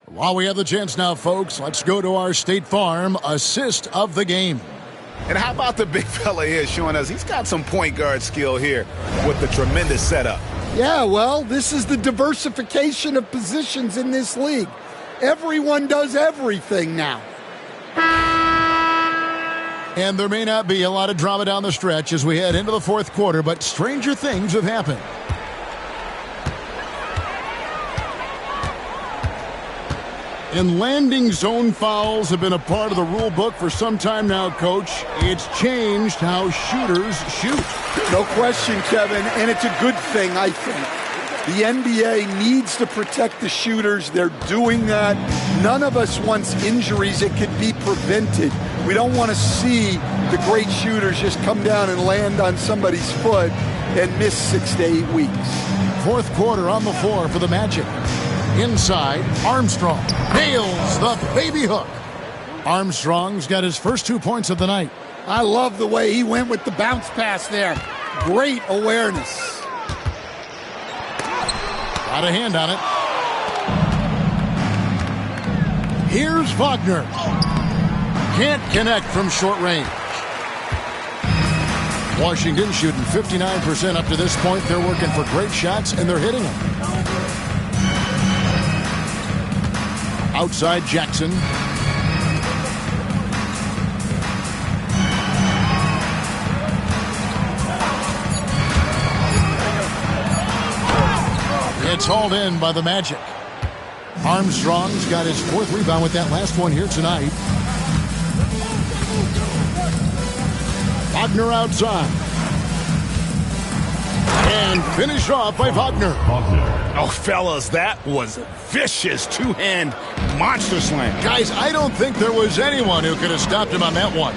While we have the chance now, folks, let's go to our State Farm assist of the game. And how about the big fella here showing us he's got some point guard skill here with the tremendous setup. Yeah, well, this is the diversification of positions in this league. Everyone does everything now. And there may not be a lot of drama down the stretch as we head into the fourth quarter, but stranger things have happened. And landing zone fouls have been a part of the rule book for some time now, Coach. It's changed how shooters shoot. No question, Kevin, and it's a good thing, I think. The NBA needs to protect the shooters. They're doing that. None of us wants injuries that could be prevented. We don't want to see the great shooters just come down and land on somebody's foot and miss 6 to 8 weeks. Fourth quarter on the floor for the Magic. Inside, Armstrong nails the baby hook. Armstrong's got his first 2 points of the night. I love the way he went with the bounce pass there. Great awareness. Got a hand on it. Here's Wagner. Can't connect from short range. Washington shooting 59% up to this point. They're working for great shots, and they're hitting them. Outside Jackson. It's hauled in by the Magic. Armstrong's got his fourth rebound with that last one here tonight. Wagner outside. And finished off by Wagner. Oh, fellas, that was a vicious two-hand monster slam. Guys, I don't think there was anyone who could have stopped him on that one.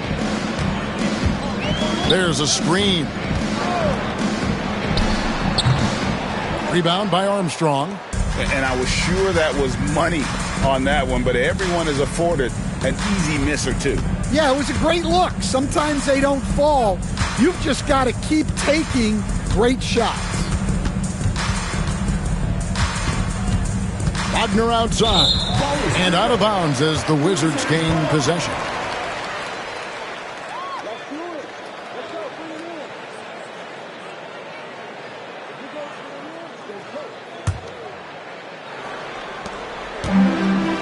There's a screen. Rebound by Armstrong. And I was sure that was money on that one, but everyone is afforded an easy miss or two. Yeah, it was a great look. Sometimes they don't fall. You've just got to keep taking great shots. Wagner outside. And out of bounds as the Wizards gain possession.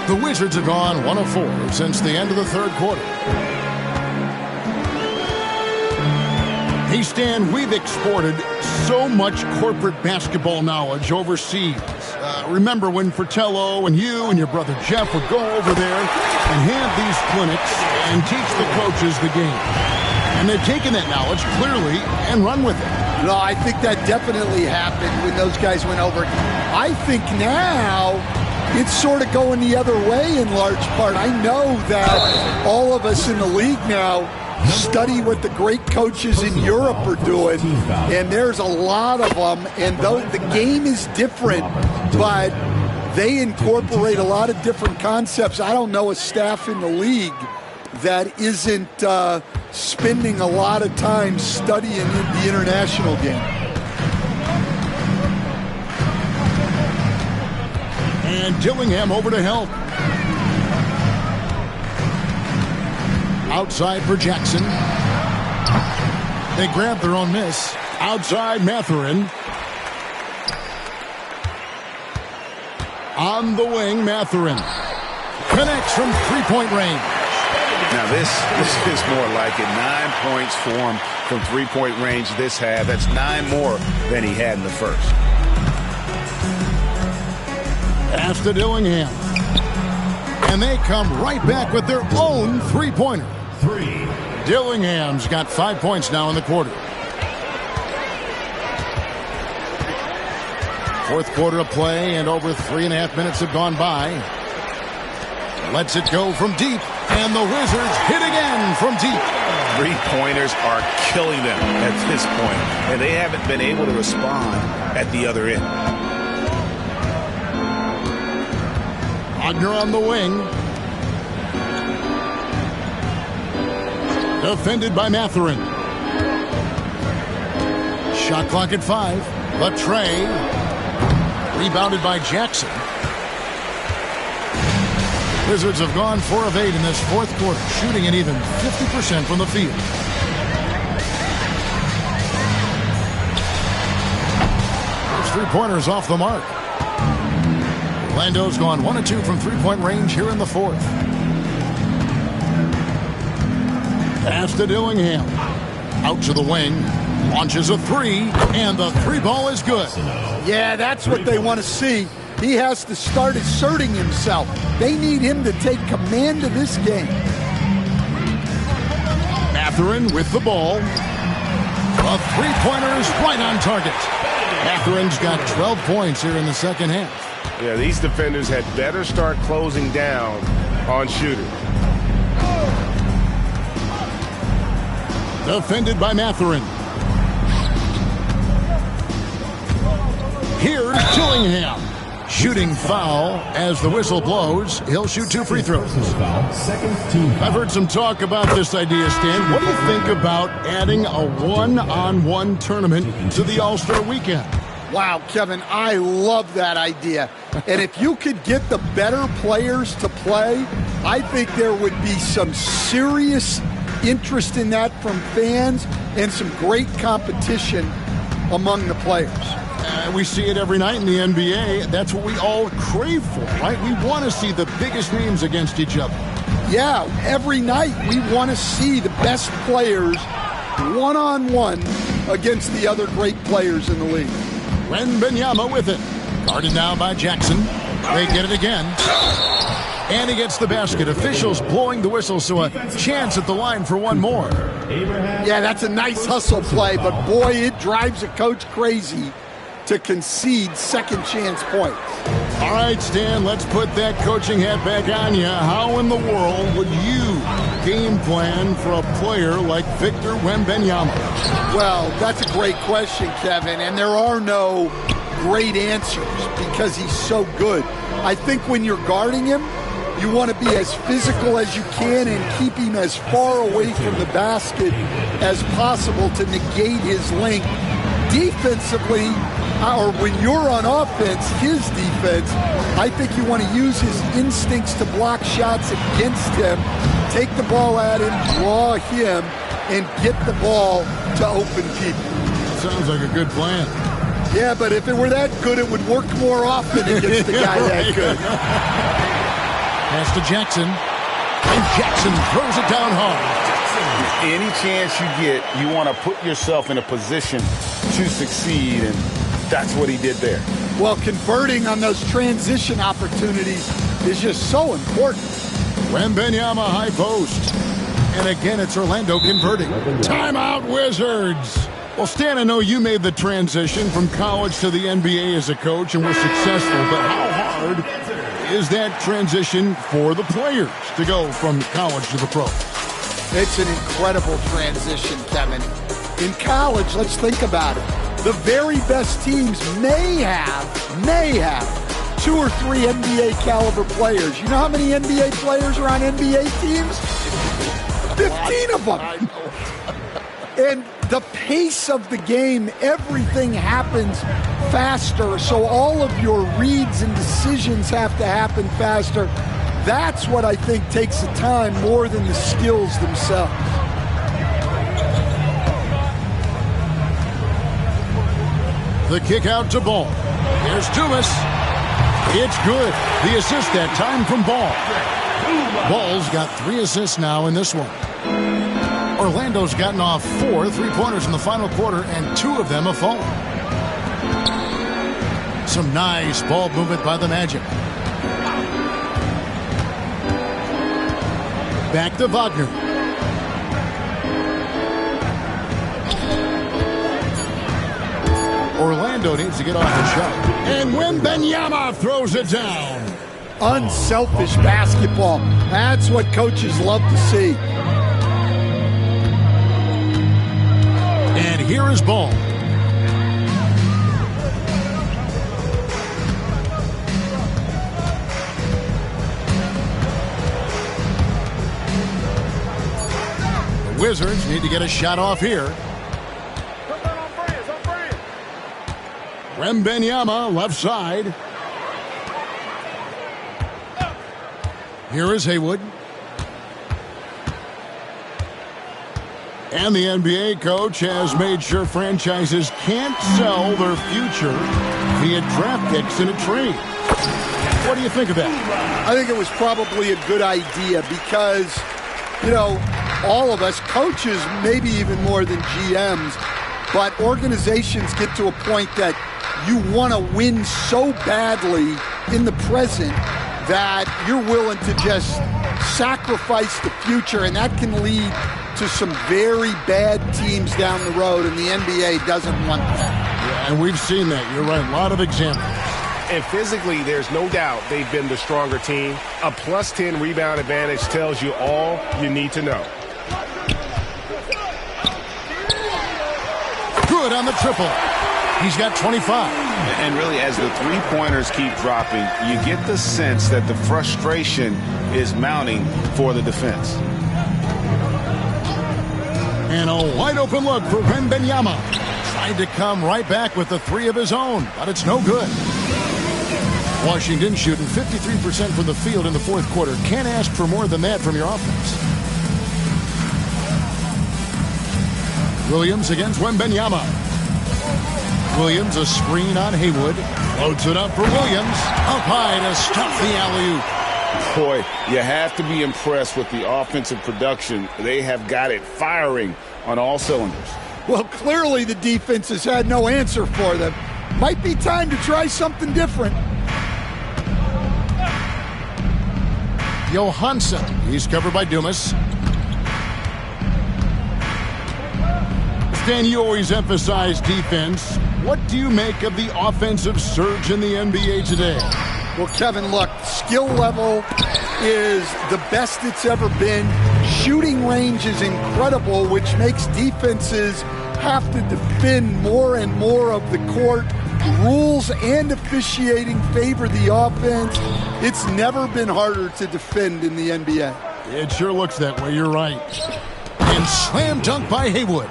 The Wizards have gone 1 of 4 since the end of the third quarter. Hey, Stan, we've exported so much corporate basketball knowledge overseas. Remember when Fratello and you and your brother Jeff would go over there and have these clinics and teach the coaches the game. And they've taken that knowledge clearly and run with it. No, I think that definitely happened when those guys went over. I think now it's sort of going the other way in large part. I know that all of us in the league now study what the great coaches in Europe are doing, and there's a lot of them, and though the game is different, but they incorporate a lot of different concepts. I don't know a staff in the league that isn't spending a lot of time studying the international game. And Dillingham over to help. Outside for Jackson. They grab their own miss. Outside Mathurin. On the wing, Mathurin. Connects from three-point range. Now this is more like it. 9 points for him from three-point range this half. That's 9 more than he had in the first. Pass to Dillingham. And they come right back with their own three-pointer. Dillingham's got 5 points now in the quarter. Fourth quarter of play, and over 3.5 minutes have gone by. Lets it go from deep. And the Wizards hit again from deep. Three-pointers are killing them at this point, and they haven't been able to respond at the other end. Wagner on the wing. Defended by Mathurin. Shot clock at 5. Latray. Rebounded by Jackson. Wizards have gone 4 of 8 in this fourth quarter, shooting an even 50% from the field. Those three-pointers off the mark. Orlando's gone 1 of 2 from three-point range here in the fourth. Pass to Dillingham. Out to the wing. Launches a three, and the three ball is good. Yeah, that's what they want to see. He has to start asserting himself. They need him to take command of this game. Mathurin with the ball. The three-pointer is right on target. Mathurin's got 12 points here in the second half. Yeah, these defenders had better start closing down on shooters. Defended by Mathurin. Here's Dillingham. Shooting foul as the whistle blows. He'll shoot 2 free throws. I've heard some talk about this idea, Stan. What do you think about adding a one-on-one tournament to the All-Star Weekend? Wow, Kevin, I love that idea. And if you could get the better players to play, I think there would be some serious interest in that from fans and some great competition among the players. We see it every night in the NBA. That's what we all crave for, right? We want to see the biggest names against each other. Yeah, every night we want to see the best players one-on-one against the other great players in the league. Wembanyama with it. Guarded now by Jackson. They get it again. And he gets the basket. Officials blowing the whistle, so a chance at the line for one more. Yeah, that's a nice hustle play, but boy, it drives a coach crazy to concede second chance points. All right, Stan, let's put that coaching hat back on you. How in the world would you game plan for a player like Victor Wembanyama? Well, that's a great question, Kevin, and there are no great answers because he's so good. I think when you're guarding him, you want to be as physical as you can and keep him as far away from the basket as possible to negate his length. Defensively, or when you're on offense, his defense, I think you want to use his instincts to block shots against him, take the ball at him, draw him, and get the ball to open people. Sounds like a good plan. Yeah, but if it were that good, it would work more often against the guy that good. Pass to Jackson, and Jackson throws it down hard. Any chance you get, you want to put yourself in a position to succeed, and that's what he did there. Well, converting on those transition opportunities is just so important. Wembanyama high post. And again, it's Orlando converting. Timeout, Wizards. Well, Stan, I know you made the transition from college to the NBA as a coach and were successful, but how hard is that transition for the players to go from college to the pros? It's an incredible transition, Kevin. In college, let's think about it. The very best teams may have 2 or 3 NBA caliber players. You know how many NBA players are on NBA teams? 15 of them. And the pace of the game, everything happens faster, so all of your reads and decisions have to happen faster. That's what I think takes the time more than the skills themselves. The kick out to Ball. There's Dumas. It's good. The assist that time from Ball. Ball's got 3 assists now in this one. Orlando's gotten off 4 3-pointers in the final quarter, and 2 of them have fallen. Some nice ball movement by the Magic. Back to Wagner. Orlando needs to get off the shot. And Wembanyama throws it down. unselfish basketball. That's what coaches love to see. And here is Ball. The Wizards need to get a shot off here. Wembanyama, left side. Here is Haywood. And the NBA coach has made sure franchises can't sell their future via draft picks in a trade. What do you think of that? I think it was probably a good idea because, you know, all of us, coaches, maybe even more than GMs, but organizations get to a point that you want to win so badly in the present that you're willing to just sacrifice the future, and that can lead to some very bad teams down the road, and the NBA doesn't want that. Yeah, and we've seen that. You're right. A lot of examples. And physically, there's no doubt they've been the stronger team. A plus 10 rebound advantage tells you all you need to know. Good on the triple. He's got 25. And really, as the three-pointers keep dropping, you get the sense that the frustration is mounting for the defense. And a wide-open look for Wembanyama. Tried to come right back with the three of his own, but it's no good. Washington shooting 53% from the field in the fourth quarter. Can't ask for more than that from your offense. Williams against Wembanyama. Williams, a screen on Haywood. Loads it up for Williams. Up high to stop the alley-oop. Boy, you have to be impressed with the offensive production. They have got it firing on all cylinders. Well, clearly the defense has had no answer for them. Might be time to try something different. Johansson. He's covered by Dumas. Stan, you always emphasize defense. What do you make of the offensive surge in the NBA today? Well, Kevin, look, skill level is the best it's ever been. Shooting range is incredible, which makes defenses have to defend more and more of the court. Rules and officiating favor the offense. It's never been harder to defend in the NBA. It sure looks that way. You're right. And slam dunk by Haywood.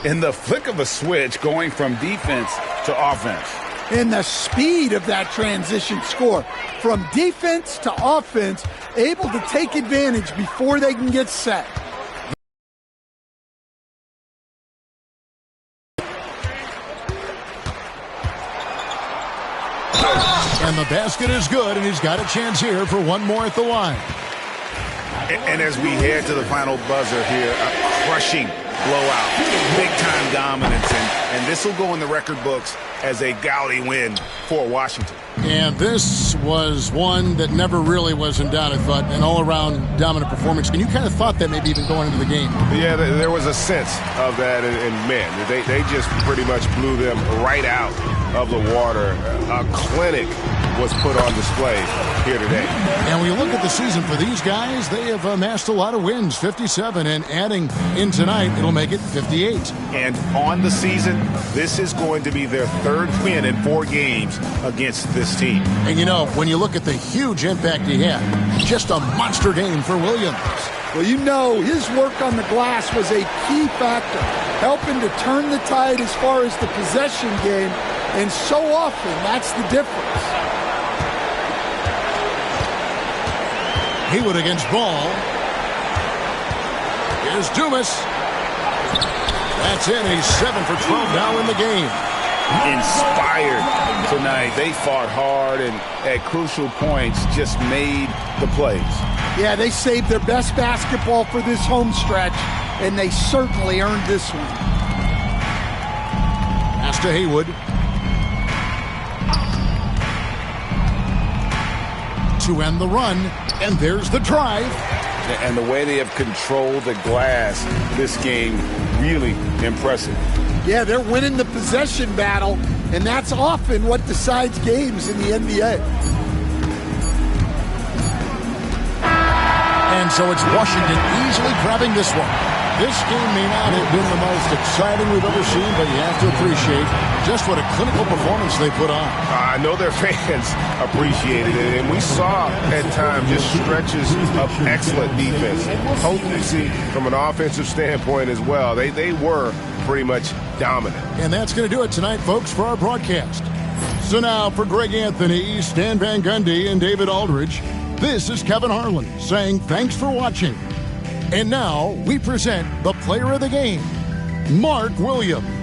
In the flick of a switch, going from defense to offense. And the speed of that transition score. From defense to offense, able to take advantage before they can get set. And the basket is good, and he's got a chance here for one more at the line. And as we head to the final buzzer here, a crushing blowout, big-time dominance, and this will go in the record books as a gaudy win for Washington. And this was one that never really was in doubt, I thought, an all-around dominant performance. And you kind of thought that maybe even going into the game. Yeah, there was a sense of that, and man, they just pretty much blew them right out of the water. A clinic was put on display here today. And when you look at the season for these guys, they have amassed a lot of wins, 57, and adding in tonight, it'll make it 58. And on the season, this is going to be their third win in 4 games against this team. And you know, when you look at the huge impact he had, just a monster game for Williams. Well, you know, his work on the glass was a key factor, helping to turn the tide as far as the possession game, and so often that's the difference. Haywood against Ball. Here's Dumas. That's it. He's 7 for 12 now in the game. Inspired tonight. They fought hard and at crucial points just made the plays. Yeah, they saved their best basketball for this home stretch, and they certainly earned this one. Pass to Haywood. To end the run, and there's the drive. And the way they have controlled the glass this game, really impressive. Yeah, they're winning the possession battle, and that's often what decides games in the NBA. And so it's Washington easily grabbing this one. This game may not have been the most exciting we've ever seen, but you have to appreciate just what a clinical performance they put on. I know their fans appreciated it, and we saw at times just stretches of excellent defense. Potency from an offensive standpoint as well. They were pretty much dominant. And that's going to do it tonight, folks, for our broadcast. So now for Greg Anthony, Stan Van Gundy, and David Aldridge, this is Kevin Harlan saying thanks for watching. And now we present the player of the game, Mark Williams.